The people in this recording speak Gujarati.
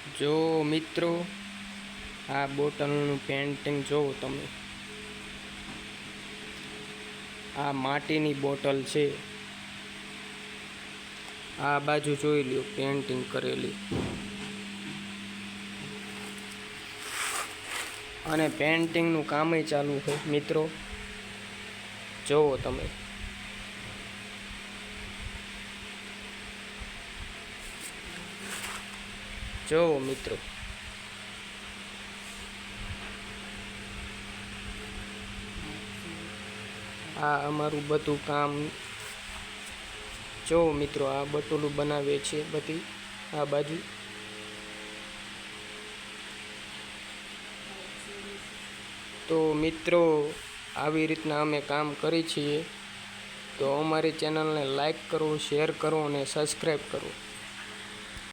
જો મિત્રો, આ બોટલનું પેન્ટિંગ જોવો તમે. આ માટીની બોટલ છે. આ બાજુ જોઈ લ્યો પેન્ટિંગ કરેલી. અને પેન્ટિંગનું કામય ચાલુ છે મિત્રો. જોવો તમે. જોવો મિત્રો. આ અમારું બધું કામ જો મિત્રો. આ બટોલું બનાવે છે બધી આ બાજુ. તો મિત્રો, આવી રીતના અમે કામ કરીએ છીએ. તો અમારી ચેનલને લાઈક કરો, શેર કરો અને સબસ્ક્રાઈબ કરો.